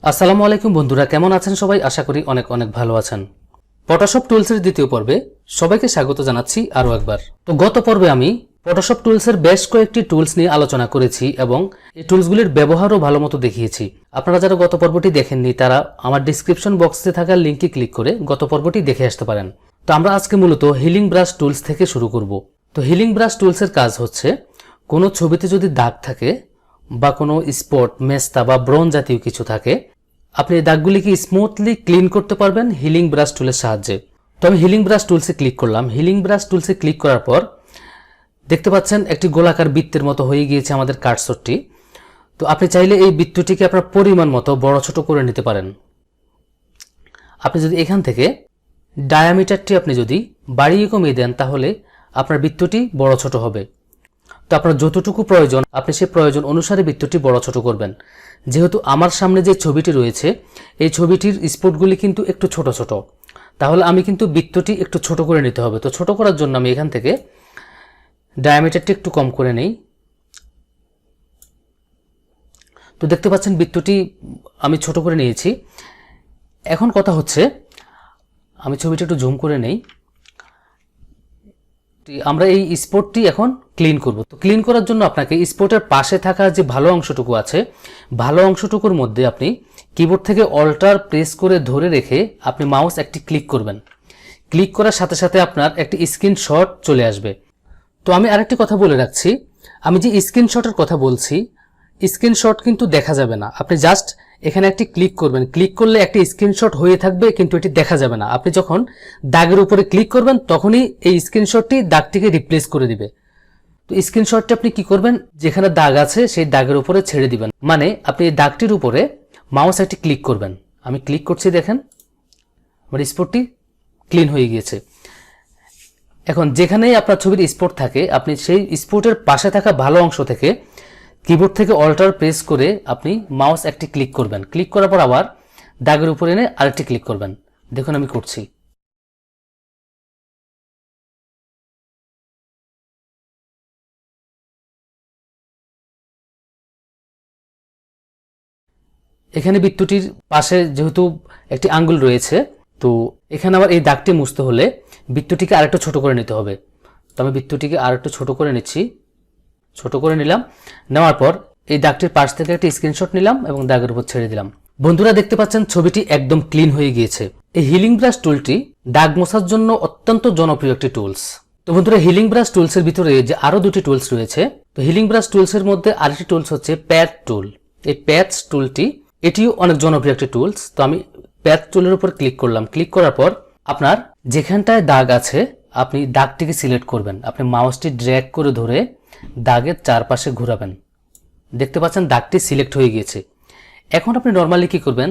আসসালামু আলাইকুম বন্ধুরা, কেমন আছেন সবাই? আশা করি অনেক অনেক ভালো আছেন। ফটোশপ টুলসের দ্বিতীয় পর্বে সবাইকে স্বাগত জানাচ্ছি আরও একবার। তো গত পর্বে আমি ফটোশপ টুলসের বেশ কয়েকটি টুলস নিয়ে আলোচনা করেছি এবং এই টুলসগুলির ব্যবহারও ভালো মতো দেখিয়েছি। আপনারা যারা গত পর্বটি দেখেননি তারা আমার ডিসক্রিপশন বক্সে থাকা লিঙ্কে ক্লিক করে গত পর্বটি দেখে আসতে পারেন। তো আমরা আজকে মূলত হিলিং ব্রাশ টুলস থেকে শুরু করব। তো হিলিং ব্রাশ টুলসের কাজ হচ্ছে কোনো ছবিতে যদি দাগ থাকে বা কোনো স্পট, মেস্তা বা ব্রন জাতীয় কিছু থাকে, আপনি এই দাগগুলিকে স্মুথলি ক্লিন করতে পারবেন হিলিং ব্রাশ টুলের সাহায্যে। তো আমি হিলিং ব্রাশ টুলসে ক্লিক করলাম। হিলিং ব্রাশ টুলসে ক্লিক করার পর দেখতে পাচ্ছেন একটি গোলাকার বৃত্তের মতো হয়ে গিয়েছে আমাদের কার্সরটি। তো আপনি চাইলে এই বৃত্তটিকে আপনার পরিমাণ মতো বড় ছোট করে নিতে পারেন। আপনি যদি এখান থেকে ডায়ামিটারটি আপনি যদি বাড়িয়ে কমিয়ে দেন তাহলে আপনার বৃত্তটি বড় ছোট হবে। তো আপনার যতটুকু প্রয়োজন আপনি সেই প্রয়োজন অনুসারে বৃত্তটি বড় ছোট করবেন। যেহেতু আমার সামনে যে ছবিটি রয়েছে এই ছবিটির স্পটগুলি কিন্তু একটু ছোট ছোট, তাহলে আমি কিন্তু বৃত্তটি একটু ছোট করে নিতে হবে। তো ছোট করার জন্য আমি এখান থেকে ডায়ামিটারটি একটু কম করে নেই। তো দেখতে পাচ্ছেন বৃত্তটি আমি ছোট করে নিয়েছি। এখন কথা হচ্ছে আমি ছবিটি একটু জুম করে নেই। আমরা এই স্পটটি এখন ক্লিন করব। তো ক্লিন করার জন্য আপনাকে স্পটের পাশে থাকা যে ভালো অংশটুকু আছে, ভালো অংশটুকুর মধ্যে আপনি কিবোর্ড থেকে অল্টার প্রেস করে ধরে রেখে আপনি মাউস একটি ক্লিক করবেন। ক্লিক করার সাথে সাথে আপনার একটি স্ক্রিনশট চলে আসবে। তো আমি আরেকটি কথা বলে রাখছি, আমি যে স্ক্রিনশটের কথা বলছি স্ক্রিনশট কিন্তু দেখা যাবে না। আপনি জাস্ট এখানে একটি ক্লিক করবেন, ক্লিক করলে একটি স্ক্রিনশট হয়ে থাকবে কিন্তু এটি দেখা যাবে না। আপনি যখন দাগের উপরে ক্লিক করবেন তখনই এই স্ক্রিনশটটি দাগটিকে রিপ্লেস করে দিবে। তো স্ক্রিনশটটি আপনি কি করবেন, যেখানে দাগ আছে সেই দাগের উপরে ছেড়ে দিবেন। মানে আপনি এই দাগটির উপরে মাউস একটি ক্লিক করবেন। আমি ক্লিক করছি, দেখেন আমার স্পটটি ক্লিন হয়ে গিয়েছে। এখন যেখানেই আপনার ছবির স্পট থাকে আপনি সেই স্পটের পাশে থাকা ভালো অংশ থেকে কিবোর্ড থেকে অল্টার প্রেস করে আপনি মাউস একটি ক্লিক করবেন। ক্লিক করার পর আবার দাগের উপরে এনে আরেকটি ক্লিক করবেন। দেখুন আমি করছি। এখানে বৃত্তটির পাশে যেহেতু একটি আঙ্গুল রয়েছে, তো এখানে আবার এই দাগটি মুছতে হলে বৃত্তটিকে আরেকটু ছোট করে নিতে হবে। তো আমি বৃত্তটিকে আরেকটু ছোট করে নিচ্ছি। ছোট করে নিলাম। নেওয়ার পর এই দাগটির পাশ থেকে একটি স্ক্রিনশট নিলাম এবং দাগের উপর ছেড়ে দিলাম। বন্ধুরা দেখতে পাচ্ছেন ছবিটি একদম ক্লিন হয়ে গিয়েছে। এই হিলিং ব্রাশ টুলটি দাগ মোছার জন্য অত্যন্ত জনপ্রিয় একটি টুলস। তো বন্ধুরা হিলিং ব্রাশ টুলসের ভিতরে যে আরো দুটি টুলস রয়েছে, তো হিলিং ব্রাশ টুলসের মধ্যে আরেকটি টুলস হচ্ছে প্যাচ টুল। এই প্যাচ টুলটি এটিও অনেক জনপ্রিয় একটি টুলস। তো আমি প্যাচ টুলের উপর ক্লিক করলাম। ক্লিক করার পর আপনার যেখানটায় দাগ আছে আপনি দাগটিকে সিলেক্ট করবেন। আপনি মাউসটি ড্র্যাগ করে ধরে দাগের চারপাশে ঘোরাবেন। দেখতে পাচ্ছেন দাগটি সিলেক্ট হয়ে গিয়েছে। এখন আপনি নর্মালি কি করবেন,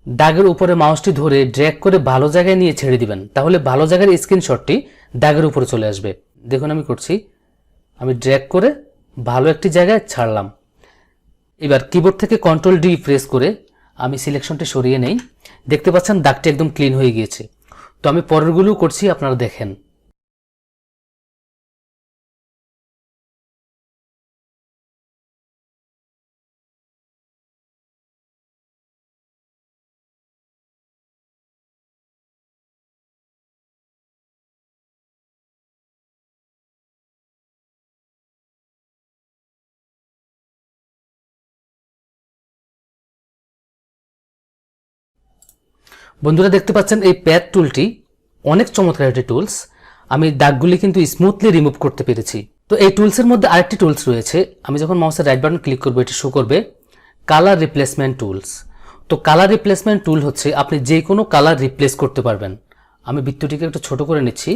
দাগের উপরে মাউসটি ধরে ড্র্যাগ করে ভালো জায়গায় নিয়ে ছেড়ে দিবেন। তাহলে ভালো জায়গার স্ক্রিনশটটি দাগের উপরে চলে আসবে। দেখুন আমি করছি। আমি ড্র্যাগ করে ভালো একটি জায়গায় ছাড়লাম। এবার কিবোর্ড থেকে কন্ট্রোল ডি প্রেস করে আমি সিলেকশনটি সরিয়ে নেই। দেখতে পাচ্ছেন দাগটি একদম ক্লিন হয়ে গিয়েছে। তো আমি পরেরগুলো করছি, আপনারা দেখেন। বন্ধুরা দেখতে পাচ্ছেন এই প্যাচ টুলটি অনেক চমৎকার একটি টুলস। আমি দাগগুলি কিন্তু স্মুথলি রিমুভ করতে পেরেছি। তো এই টুলসের মধ্যে আরেকটি টুলস রয়েছে। আমি যখন মাউসের রাইট বাটন ক্লিক করবো এটি শো করবে কালার রিপ্লেসমেন্ট টুলস। তো কালার রিপ্লেসমেন্ট টুল হচ্ছে আপনি যে কোনো কালার রিপ্লেস করতে পারবেন। আমি বৃত্তটিকে একটু ছোট করে নিচ্ছি।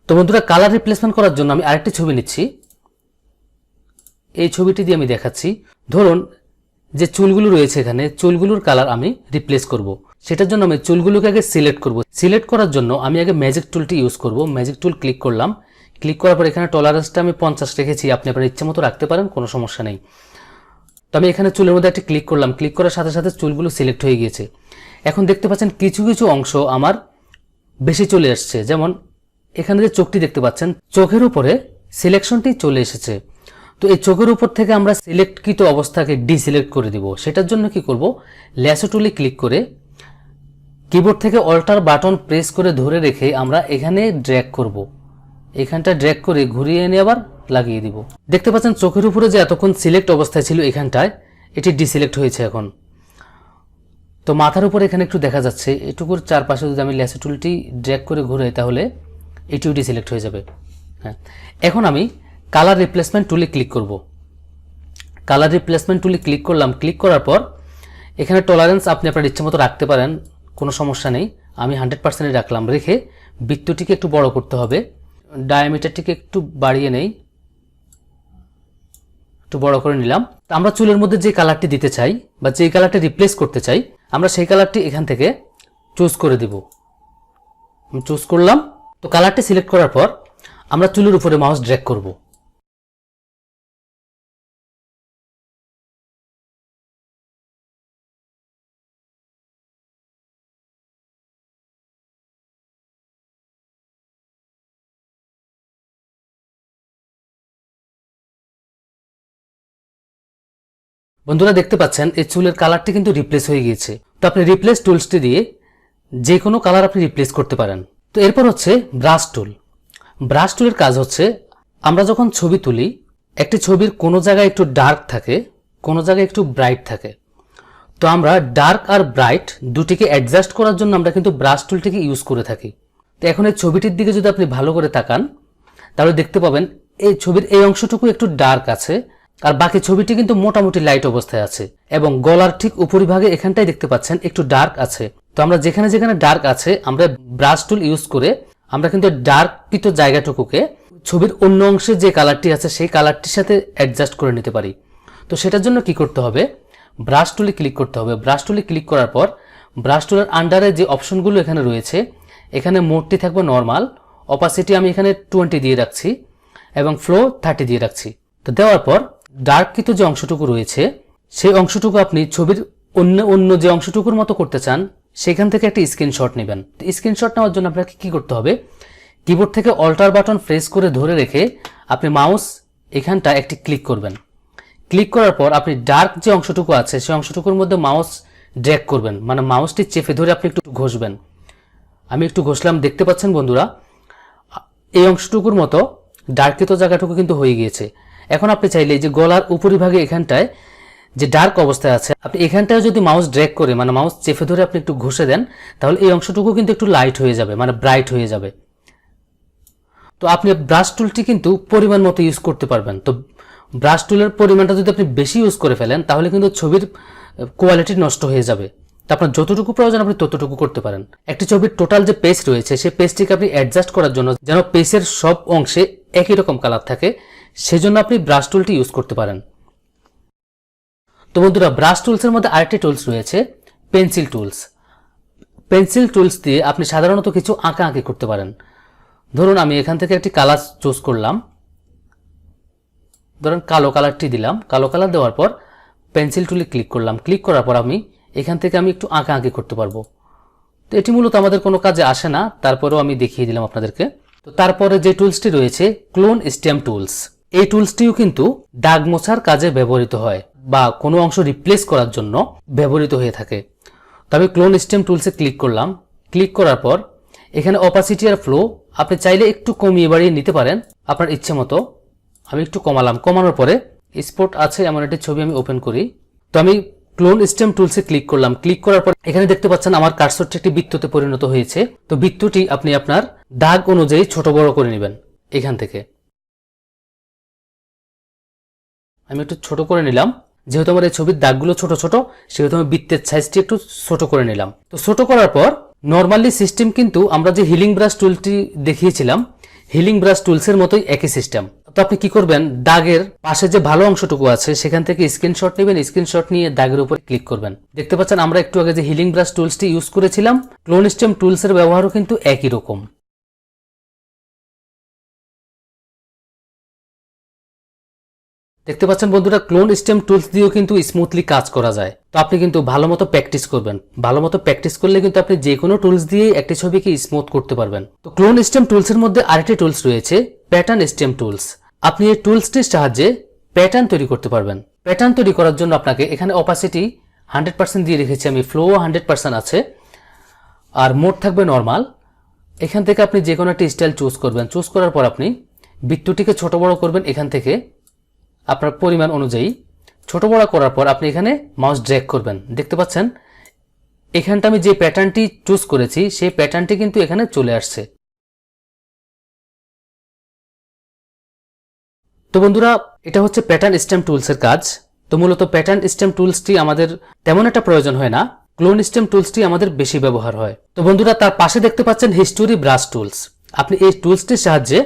তো বন্ধুরা কালার রিপ্লেসমেন্ট করার জন্য আমি আরেকটি ছবি নিচ্ছি। এই ছবিটি দিয়ে আমি দেখাচ্ছি। ধরুন যে চুলগুলো রয়েছে এখানে চুলগুলোর কালার আমি রিপ্লেস করব। সেটার জন্য আমি চুলগুলোকে আগে সিলেক্ট করব। সিলেক্ট করার জন্য আমি আগে ম্যাজিক টুলটি ইউজ করব। ম্যাজিক টুল ক্লিক করলাম। ক্লিক করার পর এখানে টলারেন্সটা আমি 50 রেখেছি। আপনি আপনার ইচ্ছে মতো রাখতে পারেন, কোনো সমস্যা নেই। তো আমি এখানে চুলের মধ্যে একটি ক্লিক করলাম। ক্লিক করার সাথে সাথে চুলগুলো সিলেক্ট হয়ে গিয়েছে। এখন দেখতে পাচ্ছেন কিছু কিছু অংশ আমার বেশি চলে আসছে। যেমন এখানে যে চোখটি দেখতে পাচ্ছেন চোখের উপরে সিলেকশনটি চলে এসেছে। তো এই চোখের উপর থেকে আমরা সিলেক্টকৃত অবস্থাকে ডিসিলেক্ট করে দিব। সেটার জন্য কি করব, ল্যাসো টুলে ক্লিক করে কিবোর্ড থেকে অল্টার বাটন প্রেস করে ধরে রেখে আমরা এখানে ড্র্যাগ করব। এখানটা ড্র্যাগ করে ঘুরিয়ে এনে আবার লাগিয়ে দিব। দেখতে পাচ্ছেন চোখের উপরে যে এতক্ষণ সিলেক্ট অবস্থায় ছিল এখানটায় এটি ডিসিলেক্ট হয়েছে এখন। তো মাথার উপরে এখানে একটু দেখা যাচ্ছে, এটুকুর চারপাশে যদি আমি ল্যাসো টুলটি ড্র্যাগ করে ঘুরাই তাহলে এটিও ডিসিলেক্ট হয়ে যাবে। হ্যাঁ, এখন আমি কালার রিপ্লেসমেন্ট টুলে ক্লিক করব। কালার রিপ্লেসমেন্ট টুলে ক্লিক করলাম। ক্লিক করার পর এখানে টলারেন্স আপনি আপনার ইচ্ছে মতো রাখতে পারেন, কোনো সমস্যা নেই। আমি 100% রাখলাম। রেখে বৃত্তটিকে একটু বড় করতে হবে, ডায়ামিটারটিকে একটু বাড়িয়ে নেই, একটু বড় করে নিলাম। তো আমরা চুলের মধ্যে যে কালারটি দিতে চাই বা যে কালারটি রিপ্লেস করতে চাই আমরা সেই কালারটি এখান থেকে চুজ করে দিব। আমি চুজ করলাম। তো কালারটি সিলেক্ট করার পর আমরা চুলের উপরে মাউস ড্র্যাগ করব। বন্ধুরা দেখতে পাচ্ছেন এই চুলের কালারটি কিন্তু রিপ্লেস হয়ে গিয়েছে। তো আপনি রিপ্লেস টুলসটি দিয়ে যে কোনো কালার আপনি রিপ্লেস করতে পারেন। তো এরপর হচ্ছে ব্রাশ টুল। ব্রাশ টুলের কাজ হচ্ছে আমরা যখন ছবি তুলি একটি ছবির কোনো জায়গায় একটু ডার্ক থাকে, কোনো জায়গায় একটু ব্রাইট থাকে। তো আমরা ডার্ক আর ব্রাইট দুটিকে অ্যাডজাস্ট করার জন্য আমরা কিন্তু ব্রাশ টুলটিকে ইউজ করে থাকি। তো এখন এই ছবিটির দিকে যদি আপনি ভালো করে তাকান তাহলে দেখতে পাবেন এই ছবির এই অংশটুকু একটু ডার্ক আছে আর বাকি ছবিটি কিন্তু মোটামুটি লাইট অবস্থায় আছে এবং গলার ঠিক উপরিভাগে এখানটাই দেখতে পাচ্ছেন একটু ডার্ক আছে। তো আমরা যেখানে যেখানে ডার্ক আছে আমরা ব্রাশ টুল ইউজ করে আমরা কিন্তু ডার্ককৃত জায়গাটুকুকে ছবির অন্য অংশে যে কালারটি আছে সেই কালারটির সাথে অ্যাডজাস্ট করে নিতে পারি। তো সেটার জন্য কি করতে হবে, ব্রাশ টুলে ক্লিক করতে হবে। ব্রাশ টুলে ক্লিক করার পর ব্রাশ টুলের আন্ডারে যে অপশনগুলো এখানে রয়েছে এখানে মোডটি থাকবে নর্মাল, অপাসিটি আমি এখানে 20 দিয়ে রাখছি এবং ফ্লো 30 দিয়ে রাখছি। তো দেওয়ার পর ডার্ককৃত যে অংশটুকু রয়েছে সেই অংশটুকু আপনি ছবির অন্য যে অংশটুকুর মতো করতে চান সেখান থেকে একটা স্ক্রিনশট নেবেন। স্ক্রিনশট নেওয়ার জন্য আপনাকে কি করতে হবে, কিবোর্ড থেকে অল্টার বাটন প্রেস করে ধরে রেখে আপনি মাউস এখানটা একটি ক্লিক করবেন। ক্লিক করার পর আপনি ডার্ক যে অংশটুকু আছে সেই অংশটুকুর মধ্যে মাউস ড্র্যাগ করবেন, মানে মাউসটি চেপে ধরে আপনি একটু ঘষবেন। আমি একটু ঘষলাম, দেখতে পাচ্ছেন বন্ধুরা এই অংশটুকুর মতো ডার্ককৃত জায়গাটুকু কিন্তু হয়ে গিয়েছে। এখন আপনি চাইলে যে গলার উপরিভাগে এখানটায় যে ডার্ক অবস্থায় আছে আপনি এখানটায় যদি মাউস ড্র্যাগ করে মানে মাউস চেপে ধরে আপনি একটু ঘষে দেন তাহলে এই অংশটুকু কিন্তু একটু লাইট হয়ে যাবে, মানে ব্রাইট হয়ে যাবে। তো আপনি ব্রাশ টুলটি কিন্তু পরিমাণ মতো ইউজ করতে পারবেন। তো ব্রাশ টুলের পরিমাণটা যদি আপনি বেশি ইউজ করে ফেলেন তাহলে কিন্তু ছবির কোয়ালিটি নষ্ট হয়ে যাবে। তো আপনার যতটুকু প্রয়োজন আপনি ততটুকু করতে পারেন। একটি ছবির টোটাল যে পেজ রয়েছে সেই পেজটিকে আপনি অ্যাডজাস্ট করার জন্য যেন পেজের সব অংশে একই রকম কালার থাকে সেজন্য আপনি ব্রাশ টুলটি ইউজ করতে পারেন। তো বন্ধুরা ব্রাশ টুলসের মধ্যে আরেকটি টুলস রয়েছে পেন্সিল টুলস। পেন্সিল টুলস দিয়ে আপনি সাধারণত কিছু আঁকাআঁকি করতে পারেন। ধরুন আমি এখান থেকে একটি কালার চুজ করলাম, ধরুন কালো কালারটি দিলাম। কালো কালার দেওয়ার পর পেন্সিল টুলে ক্লিক করলাম। ক্লিক করার পর আমি এখান থেকে আমি একটু আঁকাআঁকি করতে পারবো। তো এটি মূলত আমাদের কোনো কাজে আসে না, তারপরেও আমি দেখিয়ে দিলাম আপনাদেরকে। তো তারপরে যে টুলসটি রয়েছে ক্লোন স্ট্যাম্প টুলস। এই টুলসটিও কিন্তু দাগ মোছার কাজে ব্যবহৃত হয় বা কোনো অংশ রিপ্লেস করার জন্য ব্যবহৃত হয়ে থাকে। তো আমি ক্লোন স্ট্যাম্প টুলসে ক্লিক করলাম। ক্লিক করার পর এখানে অপাসিটি আর ফ্লো আপনি চাইলে একটু কমিয়ে বাড়িয়ে নিতে পারেন আপনার ইচ্ছে মতো। আমি একটু কমালাম। কমানোর পরে স্পট আছে এমন একটি ছবি আমি ওপেন করি। তো আমি ক্লোন স্ট্যাম্প টুলসে ক্লিক করলাম। ক্লিক করার পর এখানে দেখতে পাচ্ছেন আমার কার্সরটি একটি বৃত্ততে পরিণত হয়েছে। তো বৃত্তটি আপনি আপনার দাগ অনুযায়ী ছোট বড় করে নেবেন। এখান থেকে আমি একটু ছোট করে নিলাম। যেহেতু আমার এই ছবির দাগগুলো ছোট ছোট সেহেতু আমি বৃত্তের সাইজটি একটু ছোট করে নিলাম। তো ছোট করার পর নর্মালি সিস্টেম কিন্তু আমরা যে হিলিং ব্রাশ টুলটি দেখিয়েছিলাম হিলিং ব্রাশ টুলসের মতোই একই সিস্টেম। তো আপনি কি করবেন, দাগের পাশে যে ভালো অংশটুকু আছে সেখান থেকে স্ক্রিনশট নেবেন। স্ক্রিনশট নিয়ে দাগের উপর ক্লিক করবেন। দেখতে পাচ্ছেন আমরা একটু আগে যে হিলিং ব্রাশ টুলসটি ইউজ করেছিলাম ক্লোন স্ট্যাম্প টুলসের ব্যবহারও কিন্তু একই রকম। দেখতে পাচ্ছেন বন্ধুরা ক্লোন স্ট্যাম্প টুলস দিয়েও কিন্তু স্মুথলি কাজ করা যায়। তো আপনি কিন্তু ভালো মতো প্র্যাকটিস করবেন। ভালো মতো প্র্যাকটিস করলে কিন্তু আপনি যে কোনো টুলস দিয়ে একটি ছবিকে স্মুথ করতে পারবেন। তো ক্লোন স্ট্যাম্প টুলসের মধ্যে আরেকটি টুলস রয়েছে প্যাটার্ন স্ট্যাম্প টুলস। আপনি এই টুলসটির সাহায্যে প্যাটার্ন তৈরি করতে পারবেন। প্যাটার্ন তৈরি করার জন্য আপনাকে এখানে অপাসিটি 100% দিয়ে রেখেছি আমি, ফ্লো 100% আছে, আর মোড থাকবে নর্মাল। এখান থেকে আপনি যে কোনো একটা স্টাইল চুজ করবেন। চুজ করার পর আপনি বৃত্তটিকে ছোট বড় করবেন এখান থেকে আপনার পরিমাণ অনুযায়ী। ছোট বড় করার পর আপনি এখানে মাউস ড্র্যাগ করবেন। দেখতে পাচ্ছেন এখানটা আমি যে প্যাটার্নটি চুজ করেছি সেই প্যাটার্নটি কিন্তু এখানে চলে আসছে। তো বন্ধুরা, এটা হচ্ছে প্যাটার্ন স্টেম টুলসের কাজ। তো মূলত প্যাটার্ন স্টেম টুলসটি আমাদের তেমন একটা প্রয়োজন হয় না, ক্লোন স্টেম টুলসটি আমাদের বেশি ব্যবহার হয়। তো বন্ধুরা, তার পাশে দেখতে পাচ্ছেন হিস্টোরি ব্রাশ টুলস। আপনি এই টুলসটির সাহায্যে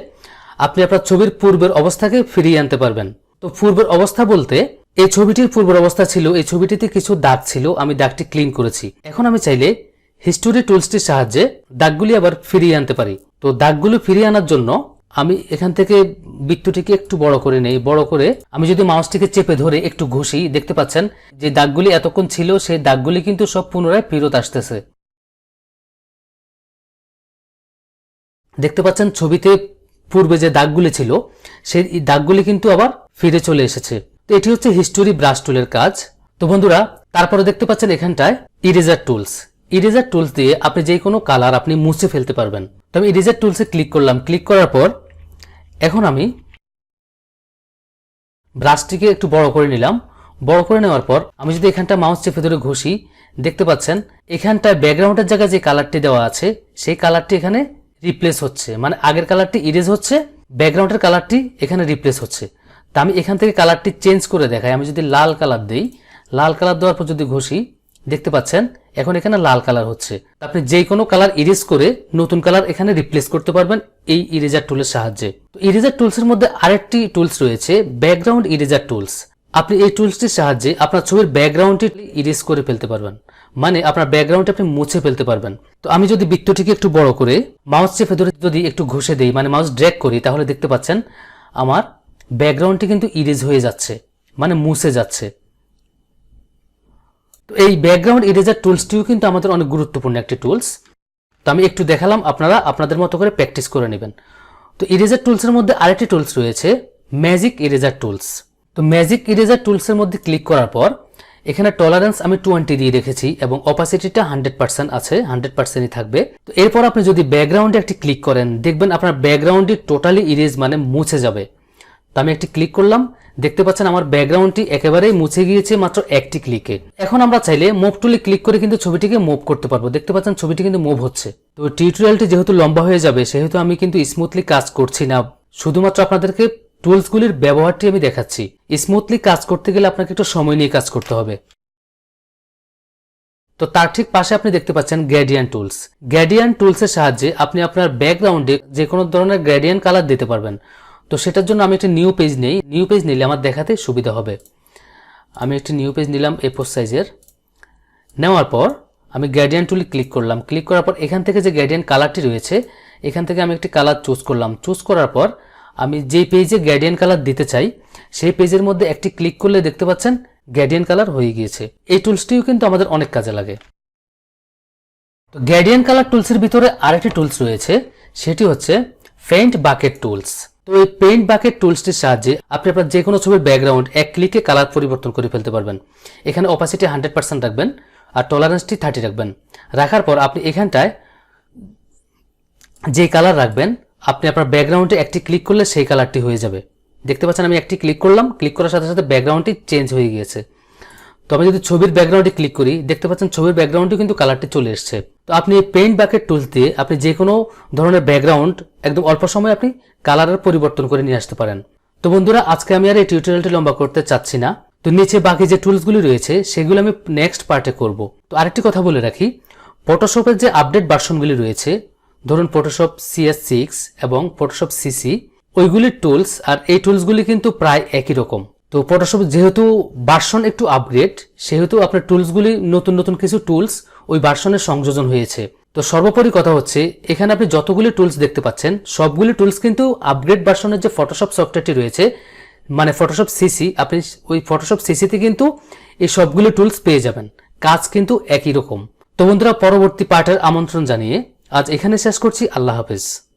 আপনি আপনার ছবির পূর্বের অবস্থাকে ফিরিয়ে আনতে পারবেন। তো পূর্বের অবস্থা বলতে এই ছবিটির পূর্বের অবস্থা ছিল, এই ছবিটিতে কিছু দাগ ছিল, আমি দাগটি ক্লিন করেছি। এখন আমি চাইলে হিস্টোরি টুলসটির সাহায্যে দাগগুলি আবার ফিরিয়ে আনতে পারি। তো দাগগুলো ফিরিয়ে আনার জন্য আমি এখান থেকে বৃত্তটিকে একটু বড় করে নেই। বড় করে আমি যদি মাউসটিকে চেপে ধরে একটু ঘষি, দেখতে পাচ্ছেন যে দাগগুলি এতক্ষণ ছিল সেই দাগগুলি কিন্তু সব পুনরায় ফেরত আসতেছে। দেখতে পাচ্ছেন ছবিতে পূর্বে যে দাগগুলি ছিল সেই দাগগুলি কিন্তু আবার ফিরে চলে এসেছে। তো এটি হচ্ছে হিস্টোরি ব্রাশ টুলের কাজ। তো বন্ধুরা, তারপরে দেখতে পাচ্ছেন এখানটায় ইরেজার টুলস। ইরেজার টুলস দিয়ে আপনি যে কোনো কালার আপনি মুছে ফেলতে পারবেন। তো আমি ইরেজার টুলসে ক্লিক করলাম। ক্লিক করার পর এখন আমি ব্রাশটিকে একটু বড় করে নিলাম। বড় করে নেওয়ার পর আমি যদি এখানটা মাউস চেপে ধরে ঘষি, দেখতে পাচ্ছেন এখানটায় ব্যাকগ্রাউন্ডের জায়গায় যে কালারটি দেওয়া আছে সেই কালারটি এখানে রিপ্লেস হচ্ছে, মানে আগের কালারটি ইরেজ হচ্ছে, ব্যাকগ্রাউন্ডের কালারটি এখানে রিপ্লেস হচ্ছে। তা আমি এখান থেকে কালারটি চেঞ্জ করে দেখাই। আমি যদি লাল কালার দেই, লাল কালার দেওয়ার পর যদি ঘষি, দেখতে পাচ্ছেন এখন এখানে লাল কালার হচ্ছে। আপনি যে কোনো কালার ইরেজ করে নতুন কালার এখানে রিপ্লেস করতে পারবেন এই ইরেজার টুলের সাহায্যে। তো ইরেজার টুলসের মধ্যে আরেকটি টুলস রয়েছে, ব্যাকগ্রাউন্ড ইরেজার টুলস। আপনি এই টুলসটির সাহায্যে আপনার ছবির ব্যাকগ্রাউন্ডটি ইরেজ করে ফেলতে পারবেন, মানে আপনার ব্যাকগ্রাউন্ডটি আপনি মুছে ফেলতে পারবেন। তো আমি যদি বৃত্তটিকে একটু বড় করে মাউস চেপে ধরে যদি একটু ঘষে দেই, মানে মাউস ড্র্যাগ করি, তাহলে দেখতে পাচ্ছেন আমার ব্যাকগ্রাউন্ডটি কিন্তু ইরেজ হয়ে যাচ্ছে, মানে মুছে যাচ্ছে। তো এই ব্যাকগ্রাউন্ড ইরেজার টুলসটিও কিন্তু আমাদের অনেক গুরুত্বপূর্ণ একটি টুলস। তো আমি একটু দেখালাম, আপনারা আপনাদের মতো করে প্র্যাকটিস করে নেবেন। তো ইরেজার টুলসের মধ্যে আরেকটি টুলস রয়েছে, ম্যাজিক ইরেজার টুলস। তো ম্যাজিক ইরেজার টুলসের মধ্যে ক্লিক করার পর এখানে টলারেন্স আমি 20 দিয়ে রেখেছি এবং অপাসিটিটা 100% আছে, 100%ই থাকবে। তো এরপর আপনি যদি ব্যাকগ্রাউন্ডে একটি ক্লিক করেন, দেখবেন আপনার ব্যাকগ্রাউন্ডটি টোটালি ইরেজ, মানে মুছে যাবে। তো আমি একটি ক্লিক করলাম, দেখতে পাচ্ছেন আমার ব্যাকগ্রাউন্ডটি একেবারেই মুছে গিয়েছে মাত্র একটি ক্লিকে। এখন আমরা চাইলে মুভ টুলে ক্লিক করে কিন্তু ছবিটিকে মুভ করতে পারবো। দেখতে পাচ্ছেন ছবিটি কিন্তু মুভ হচ্ছে। তো টিউটোরিয়ালটি যেহেতু লম্বা হয়ে যাবে সেহেতু আমি কিন্তু স্মুথলি কাজ করছি না, শুধুমাত্র আপনাদেরকে টুলসগুলির ব্যবহারটি আমি দেখাচ্ছি। স্মুথলি কাজ করতে গেলে আপনাকে একটু সময় নিয়ে কাজ করতে হবে। তো তার ঠিক পাশে আপনি দেখতে পাচ্ছেন গ্রেডিয়েন্ট টুলস। গ্রেডিয়েন্ট টুলসের সাহায্যে আপনি আপনার ব্যাকগ্রাউন্ডে যে কোনো ধরনের গ্রেডিয়েন্ট কালার দিতে পারবেন। তো সেটার জন্য আমি একটি নিউ পেজ নেই। নিউ পেজ নিলে আমার দেখাতে সুবিধা হবে। আমি একটি নিউ পেজ নিলাম A4 সাইজের। নেওয়ার পর আমি গ্রেডিয়েন্ট টুলে ক্লিক করলাম। ক্লিক করার পর এখান থেকে যে গ্রেডিয়েন্ট কালারটি রয়েছে এখান থেকে আমি একটি কালার চুজ করলাম। চুজ করার পর আমি যে পেজে গ্রেডিয়েন্ট কালার দিতে চাই সেই পেজের মধ্যে একটি ক্লিক করলে দেখতে পাচ্ছেন গ্রেডিয়েন্ট কালার হয়ে গিয়েছে। এই টুলসটিও কিন্তু আমাদের অনেক কাজে লাগে। তো গ্রেডিয়েন্ট কালার টুলসের ভিতরে আরেকটি টুলস রয়েছে, সেটি হচ্ছে পেইন্ট বাকেট টুলস। তো এই পেইন্ট বাকেট টুলসটির সাহায্যে আপনি আপনার যে কোনো ছবির ব্যাকগ্রাউন্ড এক ক্লিকে কালার পরিবর্তন করে ফেলতে পারবেন। এখানে অপাসিটি 100% রাখবেন আর টলারেন্সটি 30 রাখবেন। রাখার পর আপনি এখানটায় যে কালার রাখবেন আপনি আপনার ব্যাকগ্রাউন্ডে একটি ক্লিক করলে সেই কালারটি হয়ে যাবে। দেখতে পাচ্ছেন আমি একটি ক্লিক করলাম, ক্লিক করার সাথে সাথে ব্যাকগ্রাউন্ডটি চেঞ্জ হয়ে গিয়েছে। তো আমি যদি ছবির ব্যাকগ্রাউন্ডে ক্লিক করি, দেখতে পাচ্ছেন ছবির ব্যাকগ্রাউন্ডে কিন্তু কালারটি চলে এসেছে। তো আপনি এই পেইন্ট বাকেট টুলস দিয়ে আপনি যে কোনো ধরনের ব্যাকগ্রাউন্ড একদম অল্প সময়ে আপনি কালারের পরিবর্তন করে নিয়ে আসতে পারেন। তো বন্ধুরা, আজকে আমি আর এই টিউটোরিয়ালটি লম্বা করতে চাচ্ছি না। তো নিচে বাকি যে টুলসগুলি রয়েছে সেগুলো আমি নেক্সট পার্টে করব। তো আরেকটি কথা বলে রাখি, ফটোশপের যে আপডেট ভার্সনগুলি রয়েছে, ধরুন ফটোশপ CS6 এবং ফটোশপ CC, ওইগুলির টুলস আর এই টুলসগুলি কিন্তু প্রায় একই রকম। তো ফটোশপ যেহেতু ভার্সন একটু আপগ্রেড, সেহেতু আপনার টুলসগুলি নতুন নতুন কিছু টুলস ওই ভার্সনের সংযোজন হয়েছে। তো সর্বোপরি কথা হচ্ছে, এখানে আপনি যতগুলি টুলস দেখতে পাচ্ছেন সবগুলি টুলস কিন্তু আপগ্রেড ভার্সনের যে ফটোশপ সফটওয়্যারটি রয়েছে, মানে ফটোশপ CC, আপনি ওই ফটোশপ CC-তে কিন্তু এই সবগুলি টুলস পেয়ে যাবেন। কাজ কিন্তু একই রকম। তো বন্ধুরা, পরবর্তী পার্টের আমন্ত্রণ জানিয়ে আজ এখানে শেষ করছি। আল্লাহ হাফেজ।